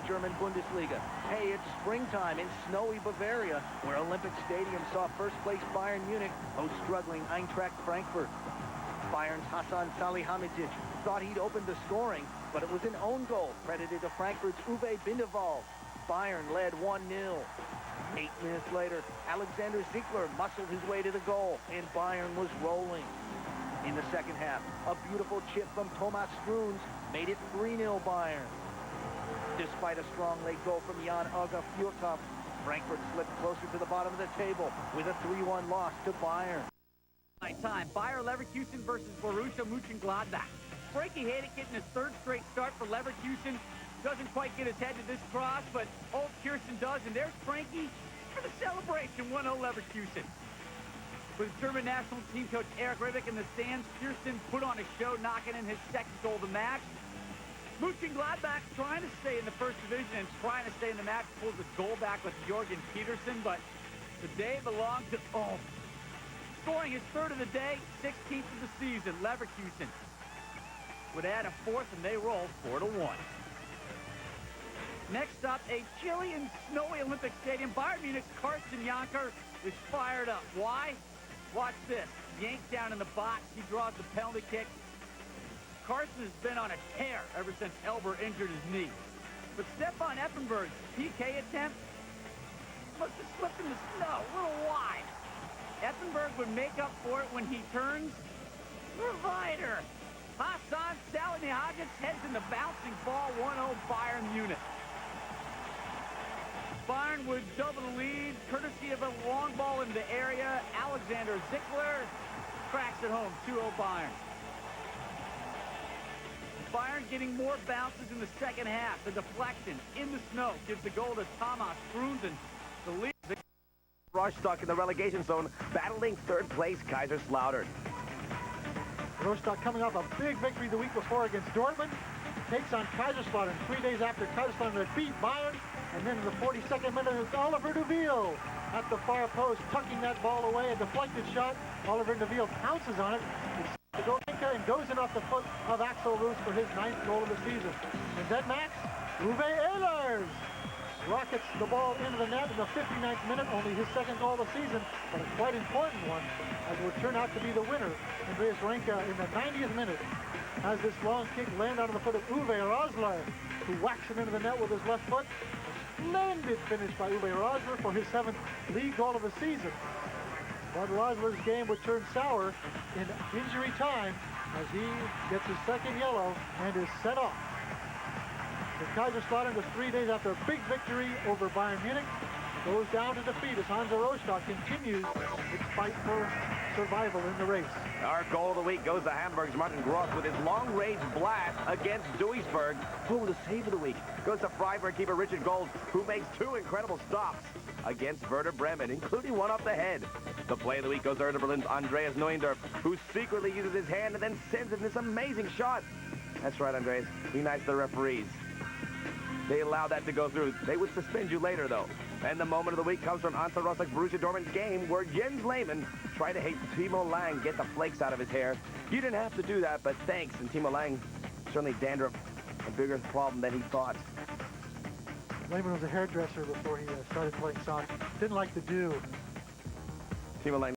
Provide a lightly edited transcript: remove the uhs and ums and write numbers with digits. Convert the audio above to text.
German Bundesliga. Hey, it's springtime in snowy Bavaria, where Olympic Stadium saw first-place Bayern Munich host struggling Eintracht Frankfurt. Bayern's Hassan Salihamidzic thought he'd opened the scoring, but it was an own goal credited to Frankfurt's Uwe Bindewald. Bayern led 1-0. 8 minutes later, Alexander Ziegler muscled his way to the goal, and Bayern was rolling. In the second half, a beautiful chip from Thomas Struns made it 3-0 Bayern. Despite a strong late goal from Jan Oga Fjortov, Frankfurt slipped closer to the bottom of the table with a 3-1 loss to Bayern. Time, Bayer Leverkusen versus Borussia Mönchengladbach. Frankie Hayek getting his third straight start for Leverkusen. Doesn't quite get his head to this cross, but old Kirsten does, and there's Frankie for the celebration, 1-0 Leverkusen. With German national team coach Eric Ribbeck in the stands, Kirsten put on a show, knocking in his second goal of the match. Mönchengladbach trying to stay in the first division and trying to stay in the match, pulls the goal back with Jorgen Petersen, but the day belonged to Ulm. Scoring his third of the day, 16th of the season, Leverkusen would add a fourth, and they roll 4-1. Next up, a chilly and snowy Olympic Stadium. Bayern Munich's Carsten Janker is fired up. Why? Watch this. Yanked down in the box. He draws the penalty kick. Carsten has been on a tear ever since Elber injured his knee. But Stefan Effenberg's PK attempt must have slipped in the snow, a little wide. Effenberg would make up for it when he turns. Provider. Hassan Salihamidzic heads in the bouncing ball, 1-0 Bayern Munich. Bayern would double the lead, courtesy of a long ball in the area. Alexander Ziegler cracks it home, 2-0 Bayern. Bayern getting more bounces in the second half. The deflection in the snow gives the goal to Thomas Struns, and the lead. Rostock in the relegation zone, battling third place Kaiserslautern. Rostock coming off a big victory the week before against Dortmund. Takes on Kaiserslautern 3 days after Kaiserslautern had beat Bayern. And then in the 42nd minute, it's Oliver Deville at the far post, tucking that ball away. A deflected shot. Oliver Deville pounces on it. It's the goalkeeper and goes in off the foot of Axel Roos for his 9th goal of the season. And then Max, Uwe Ehlers rockets the ball into the net in the 59th minute, only his 2nd goal of the season, but a quite important one, as it would turn out to be the winner. Andreas Renka in the 90th minute has this long kick land onto the foot of Uwe Rosler, who whacks it into the net with his left foot. A splendid finish by Uwe Rosler for his 7th league goal of the season. But Rosler's game would turn sour in injury time as he gets his 2nd yellow and is set off. The Kaiserslautern, just 3 days after a big victory over Bayern Munich, goes down to defeat as Hansa Rostock continues its fight for survival in the race. Our goal of the week goes to Hamburg's Martin Gross with his long-range blast against Duisburg. Oh, the save of the week goes to Freiburg keeper Richard Gold, who makes 2 incredible stops against Werder Bremen, including one off the head. The play of the week goes to Hertha Berlin's Andreas Neuendorf, who secretly uses his hand and then sends in this amazing shot. That's right, Andreas. Be nice to the referees. They allow that to go through. They would suspend you later, though. And the moment of the week comes from Hansa Rostock Borussia Dortmund's game, where Jens Lehmann tried to hate Timo Lang get the flakes out of his hair. You didn't have to do that, but thanks. And Timo Lang, certainly dandruff, a bigger problem than he thought. Lehmann was a hairdresser before he started playing soccer. Didn't like to do. Timo Lang